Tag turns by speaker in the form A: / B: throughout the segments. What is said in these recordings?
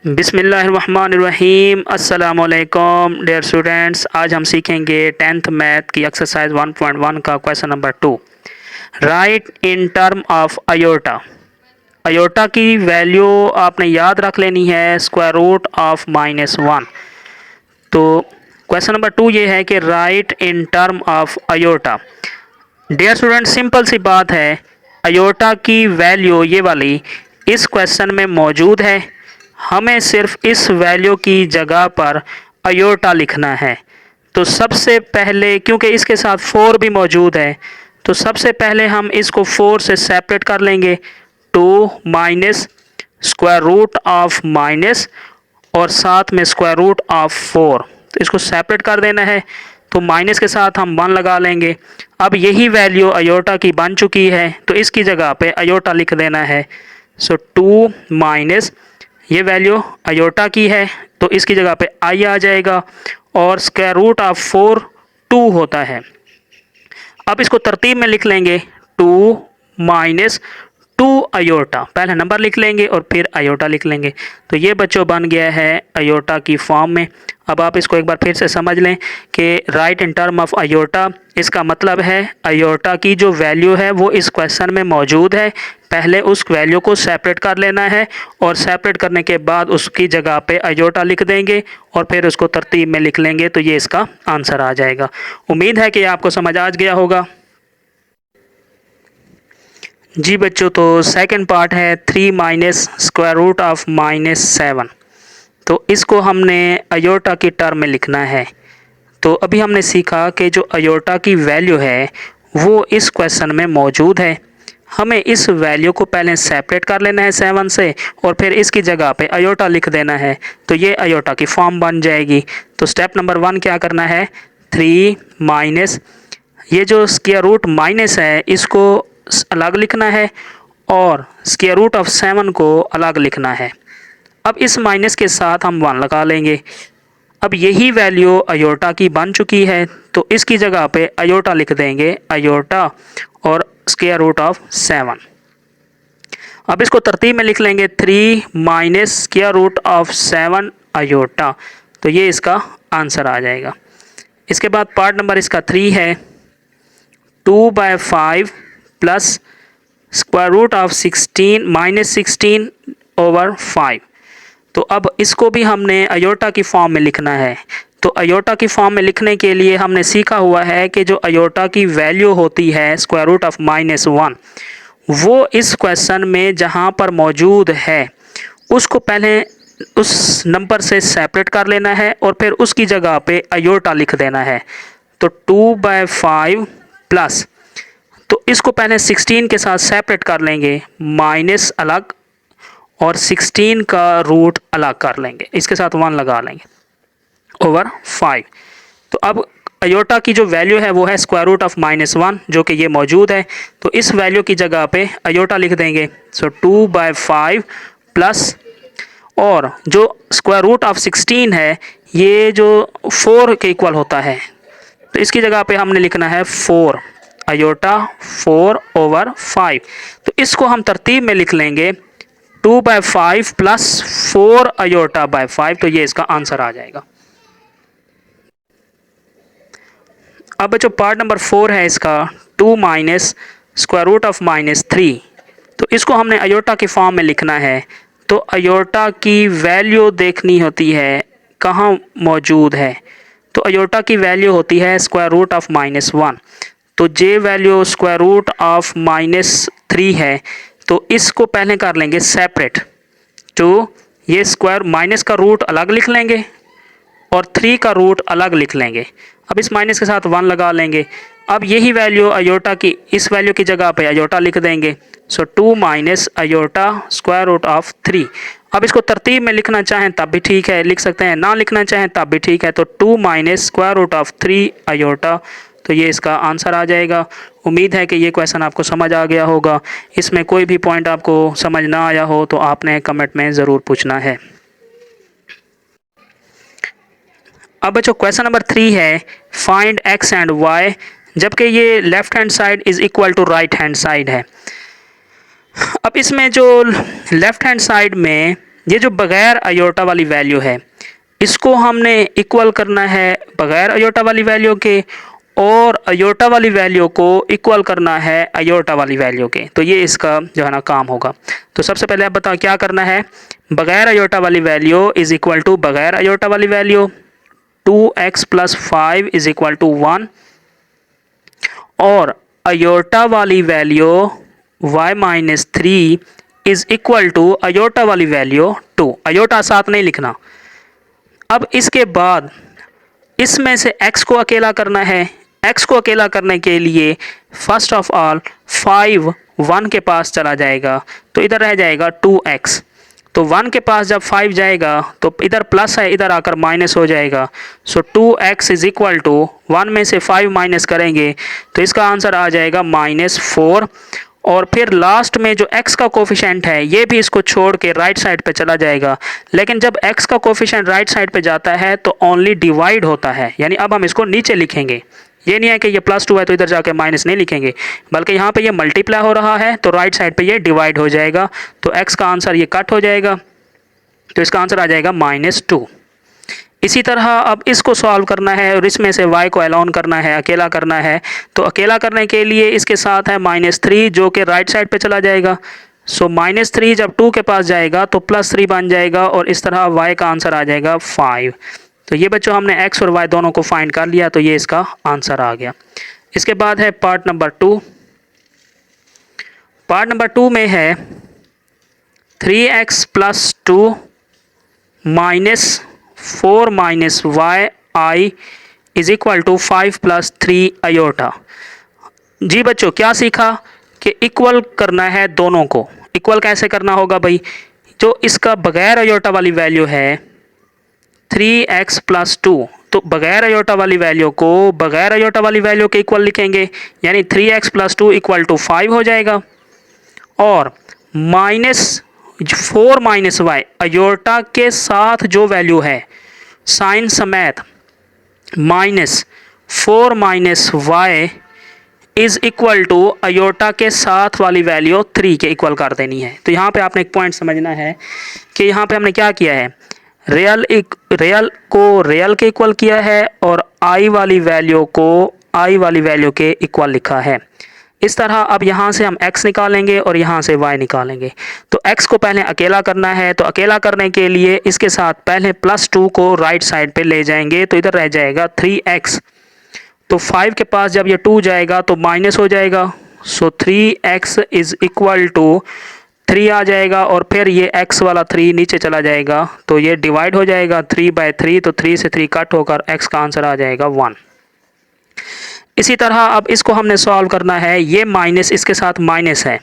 A: बिस्मिल्लाहिर्रहमानिर्रहीम। अस्सलाम वालेकुम डियर स्टूडेंट्स। आज हम सीखेंगे 10th मैथ की एक्सरसाइज 1.1 का question number 2। Write in term of iota. Iota की वैल्यू आपने याद रख लेनी है स्क्वायर रूट ऑफ -1। तो क्वेश्चन नंबर 2 ये है कि right in term of iota. Dear student, simple सी बात है, अयोटा की वैल्यू ये वाली इस क्वेश्चन में मौजूद है। हमें सिर्फ इस वैल्यू की जगह पर अयोटा लिखना है। तो सबसे पहले, क्योंकि इसके साथ 4 भी मौजूद है, तो सबसे पहले हम इसको 4 से सेपरेट कर लेंगे। 2 minus square root of minus और साथ में स्क्वायर रूट ऑफ 4, तो इसको सेपरेट कर देना है। तो माइनस के साथ हम 1 लगा लेंगे। अब यही वैल्यू अयोटा की बन चुकी है, तो इसकी जगह पे अयोटा लिख देना है। सो 2 माइनस ये वैल्यू अयोटा की है, तो इसकी जगह पे आई आ जाएगा और स्क्वायर रूट ऑफ 4 2 होता है। अब इसको तरतीब में लिख लेंगे। 2 माइनस 2 अयोटा, पहले नंबर लिख लेंगे और फिर अयोटा लिख लेंगे। तो ये बच्चों बन गया है अयोटा की फॉर्म में। अब आप इसको एक बार फिर से समझ लें कि right in term of iota, इसका मतलब है अयोटा की जो वैल्यू है वो इस क्वेश्चन में मौजूद है। पहले उस वैल्यू को सेपरेट कर लेना है और सेपरेट करने के बाद उसकी जगह पे अयोटा लिख देंगे और फिर उसको तरतीब में लिख लेंगे, तो ये इसका आंसर आ जाएगा। उम्मीद है कि आपको समझ आ गया होगा। जी बच्चों, तो सेकंड पार्ट है 3 माइनस स्क्वायर रूट ऑफ -7। तो इसको हमने अयोटा की टर्म में लिखना है। तो अभी हमने सीखा कि जो अयोटा की वैल्यू है वो इस क्वेश्चन में मौजूद है। हमें इस वैल्यू को पहले सेपरेट कर लेना है 7 से और फिर इसकी जगह पे अयोटा लिख देना है, तो ये अयोटा की फॉर्म बन जाएगी। तो स्टेप नंबर 1 क्या करना है, 3 माइनस ये जो स्क्वायर रूट माइनस है इसको अलग लिखना है और स्क्वायर रूट ऑफ 7 को अलग लिखना है। अब इस माइनस के साथ हम 1 लगा लेंगे। अब यही वैल्यू अयोटा की बन चुकी है, तो इसकी जगह पे अयोटा लिख देंगे, अयोटा और स्क्वायर रूट ऑफ 7। अब इसको तरतीब में लिख लेंगे, 3 minus square root of 7 iota, तो ये इसका आंसर आ जाएगा। इसके बाद पार्ट नंबर इसका 3 है, 2/5 plus square root of 16 -16 over 5। तो अब इसको भी हमने अयोटा की फॉर्म में लिखना है। तो अयोटा की फॉर्म में लिखने के लिए हमने सीखा हुआ है कि जो अयोटा की वैल्यू होती है स्क्वायर रूट ऑफ -1, वो इस क्वेश्चन में जहाँ पर मौजूद है उसको पहले उस नंबर से सेपरेट कर लेना है और फिर उसकी जगह पे अयोटा लिख देना है। तो 2/5 प्लस, तो इसको पहले 16 के साथ सेपरेट कर लेंगे, माइनस अलग और 16 का रूट अलग कर लेंगे, इसके साथ 1 लगा लेंगे ओवर 5। तो अब अयोटा की जो वैल्यू है वो है स्क्वायर रूट ऑफ -1, जो कि ये मौजूद है। तो इस वैल्यू की जगह पे अयोटा लिख देंगे। सो 2/5 प्लस, और जो स्क्वायर रूट ऑफ 16 है ये जो 4 के इक्वल होता है, तो इसकी जगह पे हमने लिखना है 4 अयोटा 4 ओवर 5। तो इसको हम तरतीब में लिख लेंगे, 2/5 प्लस 4 अयोटा बाय 5, तो ये इसका आंसर आ जाएगा। अब जो पार्ट नंबर 4 है इसका, 2 माइनस स्क्वायर रूट ऑफ -3, तो इसको हमने अयोटा की फॉर्म में लिखना है। तो अयोटा की वैल्यू देखनी होती है कहाँ मौजूद है, तो अयोटा की वैल्यू होती है स्क्वायर रूट ऑफ -1। तो जे वैल्यू स्क्वायर रूट ऑफ -3 है, तो इसको पहले कर लेंगे सेपरेट। तो ये स्क्वायर माइनस का रूट अलग लिख लेंगे और 3 का रूट अलग लिख लेंगे। अब इस माइनस के साथ 1 लगा लेंगे। अब यही वैल्यू अयोटा की, इस वैल्यू की जगह पे अयोटा लिख देंगे। So 2 minus iota square root of 3। अब इसको तरतीब में लिखना चाहें तब भी ठीक है, लिख सकते हैं, ना लिखना चाहें तब भी ठीक है। तो 2 minus square root of 3 iota, तो ये इसका आंसर आ जाएगा। उम्मीद है कि ये क्वेश्चन आपको समझ आ गया होगा। इसमें कोई भी पॉइंट आपको समझ ना आया हो तो आपने कमेंट में ज़रूर पूछना है। अब बच्चों क्वेश्चन नंबर 3 है, फाइंड x एंड y, जबकि ये left hand side is equal to right hand side है। अब इसमें जो लेफ्ट हैंड साइड में ये जो बगैर अयोटा वाली वैल्यू है इसको हमने इक्वल करना है बगैर अयोटा वाली वैल्यू के, और अयोटा वाली वैल्यू को इक्वल करना है अयोटा वाली वैल्यू के। तो ये इसका जो है ना काम होगा। तो सबसे पहले आप बताओ क्या करना है। बगैर अयोटा वाली वैल्यू इज इक्वल टू बगैर अयोटा वाली value 2x plus 5 is equal to 1, और अयोटा वाली value y minus 3 is equal to iota वाली वैल्यू 2। अयोटा साथ नहीं लिखना। अब इसके बाद इसमें से x को अकेला करना है। x को अकेला करने के लिए फर्स्ट ऑफ ऑल 5 1 के पास चला जाएगा तो इधर रह जाएगा 2x। तो 1 के पास जब 5 जाएगा तो इधर प्लस है, इधर आकर माइनस हो जाएगा। सो 2x इज इक्वल टू 1 में से 5 माइनस करेंगे तो इसका आंसर आ जाएगा -4। और फिर लास्ट में जो x का कोफिशेंट है ये भी इसको छोड़ के राइट साइड पे चला जाएगा। लेकिन जब x का कोफिशेंट राइट साइड पे जाता है तो ओनली डिवाइड होता है, यानी अब हम इसको नीचे लिखेंगे। ये नहीं है कि ये +2 है तो इधर जाके माइनस नहीं लिखेंगे, बल्कि यहाँ पे ये मल्टीप्लाई हो रहा है तो राइट साइड पे ये डिवाइड हो जाएगा। तो x का आंसर ये कट हो जाएगा, तो इसका आंसर आ जाएगा -2। इसी तरह अब इसको सॉल्व करना है और इसमें से y को अलोन करना है, अकेला करना है। तो अकेला करने के लिए इसके साथ है -3 जो कि राइट साइड पे चला जाएगा। सो -3 जब 2 के पास जाएगा तो +3 बन जाएगा और इस तरह y का आंसर आ जाएगा 5। तो ये बच्चों हमने x और y दोनों को फाइंड कर लिया, तो ये इसका आंसर आ गया। इसके बाद है पार्ट नंबर 2। पार्ट नंबर 2 में है 3x plus 2 minus 4 minus y i is equal to 5 plus 3 iota. जी बच्चों क्या सीखा कि इक्वल करना है दोनों को। इक्वल कैसे करना होगा भाई, जो इसका बगैर अयोटा वाली वैल्यू है 3x प्लस 2, तो बगैर अयोटा वाली वैल्यू को बगैर अयोटा वाली वैल्यू के इक्वल लिखेंगे, यानी 3x प्लस 2 इक्वल टू 5 हो जाएगा। और -4 माइनस वाई अयोटा के साथ जो वैल्यू है साइन समेत -4 minus y is equal to iota के साथ वाली वैल्यू 3 के इक्वल कर देनी है। तो यहाँ पे आपने एक पॉइंट समझना है कि यहाँ पे हमने क्या किया है, रियल को रियल के इक्वल किया है और आई वाली वैल्यू को आई वाली वैल्यू के इक्वल लिखा है। इस तरह अब यहाँ से हम x निकालेंगे और यहाँ से y निकालेंगे। तो x को पहले अकेला करना है, तो अकेला करने के लिए इसके साथ पहले +2 को राइट साइड पे ले जाएंगे तो इधर रह जाएगा 3x। तो 5 के पास जब ये 2 जाएगा तो माइनस हो जाएगा। सो 3x इज इक्वल टू 3 आ जाएगा और फिर ये x वाला 3 नीचे चला जाएगा तो ये डिवाइड हो जाएगा 3/3। तो 3 से 3 कट होकर x का आंसर आ जाएगा 1। इसी तरह अब इसको हमने सॉल्व करना है। ये माइनस इसके साथ माइनस है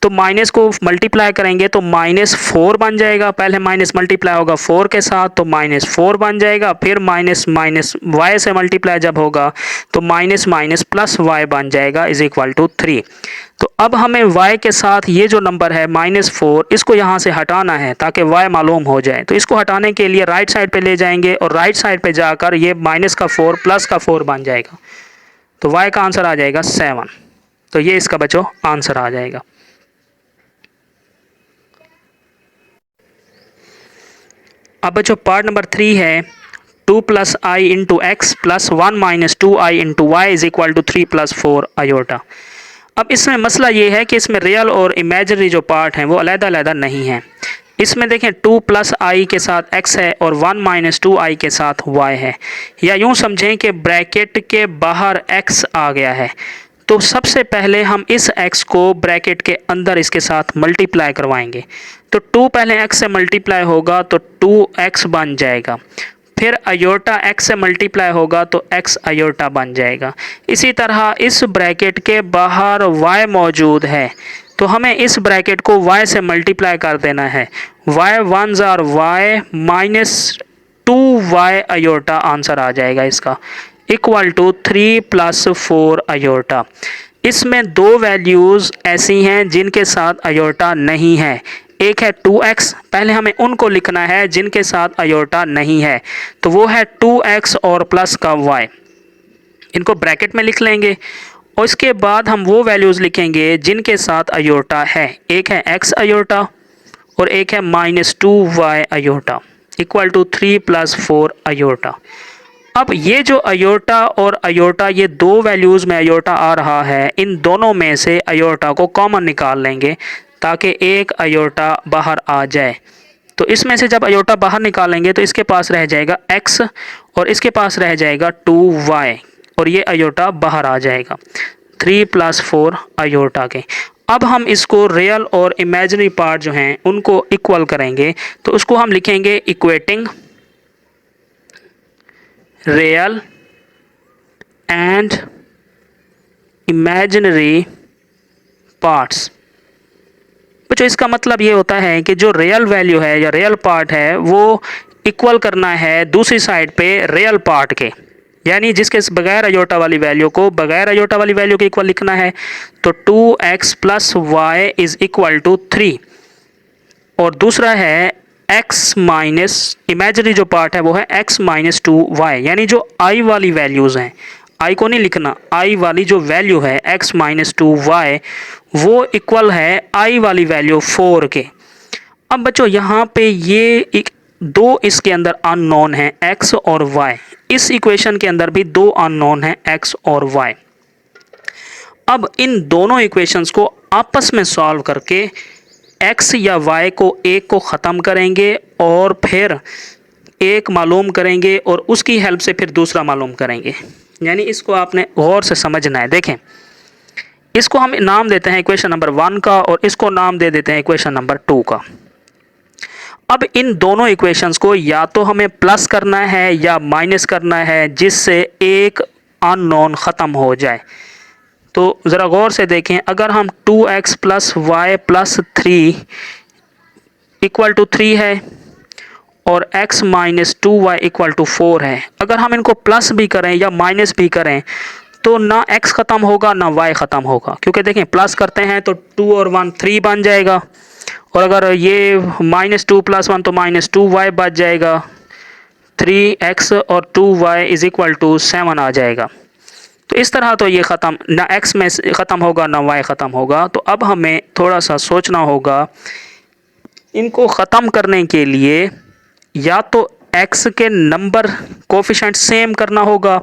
A: तो माइनस को मल्टीप्लाई करेंगे तो -4 बन जाएगा। पहले माइनस मल्टीप्लाई होगा 4 के साथ तो -4 बन जाएगा। फिर माइनस y से मल्टीप्लाई जब होगा तो माइनस प्लस y बन जाएगा इज इक्वल टू 3। तो अब हमें y के साथ ये जो नंबर है -4 इसको यहाँ से हटाना है ताकि y मालूम हो जाए। तो इसको हटाने के लिए राइट साइड पे ले जाएंगे और राइट साइड पे जाकर ये -4 प्लस का 4 बन जाएगा। तो y का आंसर आ जाएगा 7। तो ये इसका बच्चों आंसर आ जाएगा। अब बच्चों पार्ट नंबर 3 है 2 plus i into x plus 1 minus 2i into y is equal to 3 plus 4 iota. अब इसमें मसला ये है कि इसमें रियल और इमेजिनरी जो पार्ट हैं वो अलग-अलग नहीं हैं। इसमें देखें 2 प्लस आई के साथ x है और 1 माइनस 2i के साथ y है, या यूँ समझें कि ब्रैकेट के बाहर x आ गया है। तो सबसे पहले हम इस x को ब्रैकेट के अंदर इसके साथ मल्टीप्लाई करवाएंगे। तो 2 पहले x से मल्टीप्लाई होगा तो 2x बन जाएगा, फिर अयोटा x से मल्टीप्लाई होगा तो x अयोटा बन जाएगा। इसी तरह इस ब्रैकेट के बाहर y मौजूद है तो हमें इस ब्रैकेट को y से मल्टीप्लाई कर देना है। y 1s are y minus 2y iota answer आ जाएगा इसका इक्वल टू 3 प्लस 4 अयोटा। इसमें दो वैल्यूज़ ऐसी हैं जिनके साथ अयोटा नहीं है। एक है 2x, पहले हमें उनको लिखना है जिनके साथ अयोटा नहीं है, तो वो है 2x और प्लस का y। इनको ब्रैकेट में लिख लेंगे और इसके बाद हम वो वैल्यूज़ लिखेंगे जिनके साथ अयोटा है। एक है x अयोटा और एक है -2y aorta equal to 3 + 4 iota. अब ये जो अयोटा और अयोटा, ये दो वैल्यूज़ में अयोटा आ रहा है, इन दोनों में से अयोटा को कॉमन निकाल लेंगे ताकि एक अयोटा बाहर आ जाए। तो इसमें से जब अयोटा बाहर निकालेंगे तो इसके पास रह जाएगा x और इसके पास रह जाएगा 2y और ये अयोटा बाहर आ जाएगा 3 + 4 अयोटा के। अब हम इसको रियल और इमेजिनरी पार्ट जो हैं उनको इक्वल करेंगे, तो उसको हम लिखेंगे equating real and imaginary parts. बच्चों इसका मतलब ये होता है कि जो रियल वैल्यू है या रियल पार्ट है वो इक्वल करना है दूसरी साइड पे रियल पार्ट के, यानी जिसके बगैर अयोटा वाली वैल्यू को बगैर अयोटा वाली वैल्यू के इक्वल लिखना है। तो 2x + y is equal to 3 और दूसरा है x माइनस इमेजिनरी जो पार्ट है वो है x - 2y, यानी जो i वाली वैल्यूज़ हैं, i को नहीं लिखना, i वाली जो वैल्यू है x - 2y वो इक्वल है i वाली वैल्यू 4 के। अब बच्चों यहाँ पे ये दो इसके अंदर अननोन हैं x और y, इस इक्वेशन के अंदर भी दो अननोन हैं x और y। अब इन दोनों इक्वेशंस को आपस में सॉल्व करके x या y को एक को ख़त्म करेंगे और फिर एक मालूम करेंगे और उसकी हेल्प से फिर दूसरा मालूम करेंगे। यानी इसको आपने गौर से समझना है। देखें, इसको हम नाम देते हैं इक्वेशन नंबर 1 का और इसको नाम दे देते हैं इक्वेशन नंबर 2 का। अब इन दोनों इक्वेशंस को या तो हमें प्लस करना है या माइनस करना है, जिससे एक अननोन ख़त्म हो जाए। तो ज़रा गौर से देखें, अगर हम 2x + y + 3 इक्वल टू 3 है और x - 2y इक्वल टू 4 है, अगर हम इनको प्लस भी करें या माइनस भी करें तो ना x ख़त्म होगा ना y ख़त्म होगा, क्योंकि देखें प्लस करते हैं तो 2 और 1 3 बन जाएगा और अगर ये -2 + 1 तो -2y बच जाएगा, 3x और 2y इज इक्वल टू 7 आ जाएगा। तो इस तरह तो ये ख़त्म ना x में ख़त्म होगा ना y ख़त्म होगा। तो अब हमें थोड़ा सा सोचना होगा, इनको ख़त्म करने के लिए या तो x के नंबर कोफिशिएंट सेम करना होगा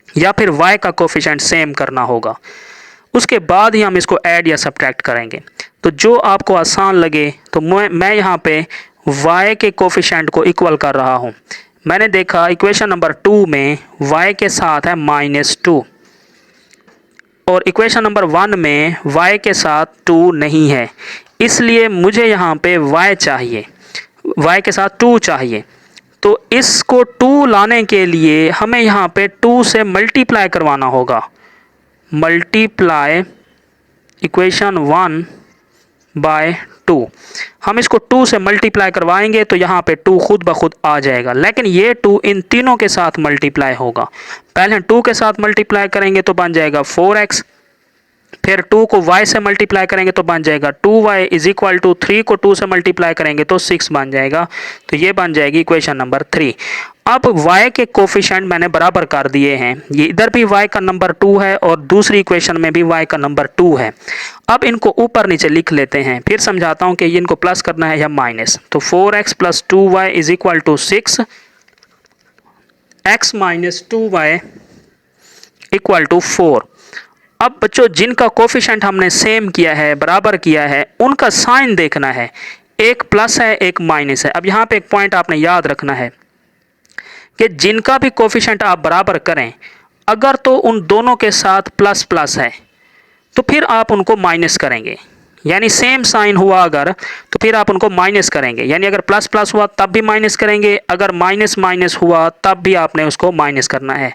A: या फिर y का कोफिशिएंट सेम करना होगा, उसके बाद ही हम इसको ऐड या सब्ट्रैक्ट करेंगे। तो जो आपको आसान लगे, तो मैं यहाँ पे y के कोफिशिएंट को इक्वल कर रहा हूँ। मैंने देखा इक्वेशन नंबर 2 में y के साथ है -2 और इक्वेशन नंबर 1 में y के साथ 2 नहीं है, इसलिए मुझे यहाँ पे y चाहिए, y के साथ 2 चाहिए। तो इसको 2 लाने के लिए हमें यहाँ पे 2 से मल्टीप्लाई करवाना होगा। मल्टीप्लाई इक्वेशन 1 बाय 2, हम इसको 2 से मल्टीप्लाई करवाएंगे तो यहाँ पे 2 खुद ब खुद आ जाएगा, लेकिन ये 2 इन तीनों के साथ मल्टीप्लाई होगा। पहले 2 के साथ मल्टीप्लाई करेंगे तो बन जाएगा 4x, फिर 2 को y से मल्टीप्लाई करेंगे तो बन जाएगा 2y इज इक्वल टू 3 को 2 से मल्टीप्लाई करेंगे तो 6 बन जाएगा। तो ये बन जाएगी इक्वेशन नंबर 3। अब y के कोफिशिएंट मैंने बराबर कर दिए हैं, ये इधर भी y का नंबर 2 है और दूसरी इक्वेशन में भी y का नंबर 2 है। अब इनको ऊपर नीचे लिख लेते हैं, फिर समझाता हूँ कि इनको प्लस करना है या माइनस। तो 4x + 2y is equal to 6, x - 2y equal to 4। अब बच्चों जिनका कोफिशिएंट हमने सेम किया है, बराबर किया है, उनका साइन देखना है, एक प्लस है एक माइनस है। अब यहाँ पे एक पॉइंट आपने याद रखना है कि जिनका भी कोफिशिएंट आप बराबर करें, अगर तो उन दोनों के साथ प्लस प्लस है तो फिर आप उनको माइनस करेंगे, यानी सेम साइन हुआ अगर तो फिर आप उनको माइनस करेंगे, यानी अगर प्लस प्लस हुआ तब भी माइनस करेंगे, अगर माइनस माइनस हुआ तब भी आपने उसको माइनस करना है।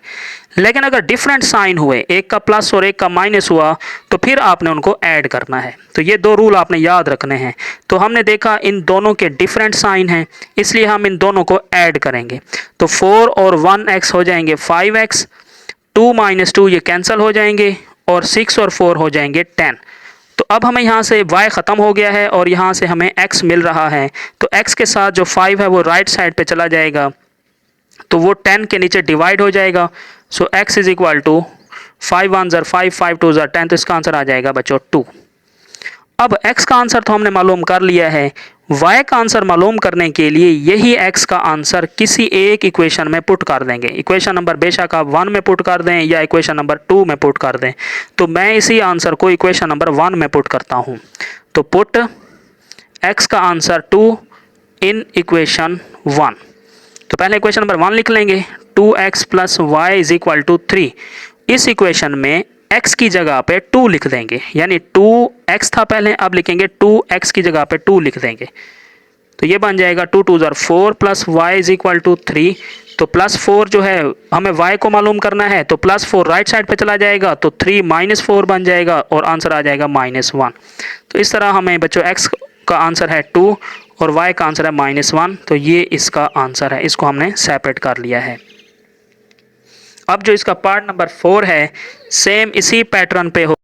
A: लेकिन अगर डिफरेंट साइन हुए, एक का प्लस और एक का माइनस हुआ, तो फिर आपने उनको ऐड करना है। तो ये दो रूल आपने याद रखने हैं। तो हमने देखा इन दोनों के डिफरेंट साइन हैं, इसलिए हम इन दोनों को ऐड करेंगे। तो 4 और 1x हो जाएंगे 5x, 2 - 2 ये कैंसिल हो जाएंगे और 6 और 4 हो जाएंगे 10। तो अब हमें यहाँ से y ख़त्म हो गया है और यहाँ से हमें x मिल रहा है। तो x के साथ जो 5 है वो राइट साइड पे चला जाएगा, तो वो 10 के नीचे डिवाइड हो जाएगा। सो x इज इक्वल टू 5 × 1 = 5, 5 × 2 = 10, तो इसका आंसर आ जाएगा बच्चों 2। अब x का आंसर तो हमने मालूम कर लिया है, y का आंसर मालूम करने के लिए यही x का आंसर किसी एक इक्वेशन में पुट कर देंगे। इक्वेशन नंबर बेशक आप 1 में पुट कर दें या इक्वेशन नंबर 2 में पुट कर दें। तो मैं इसी आंसर को इक्वेशन नंबर 1 में पुट करता हूँ। तो पुट x का आंसर 2 इन इक्वेशन 1। तो पहले इक्वेशन नंबर 1 लिख लेंगे, 2x plus y is equal to 3। इस इक्वेशन में x की जगह पे 2 लिख देंगे, यानी 2x था पहले, अब लिखेंगे 2x की जगह पे 2 लिख देंगे। तो ये बन जाएगा 2 2 ज़र 4 plus y is equal to 3। तो प्लस 4 जो है हमें y को मालूम करना है, तो प्लस 4 राइट साइड पे चला जाएगा, तो 3 माइनस 4 बन जाएगा और आंसर आ जाएगा -1। तो इस तरह हमें बच्चों x का आंसर है 2 और y का आंसर है -1। तो ये इसका आंसर है, इसको हमने सेपरेट कर लिया है। अब जो इसका पार्ट नंबर 4 है, सेम इसी पैटर्न पे हो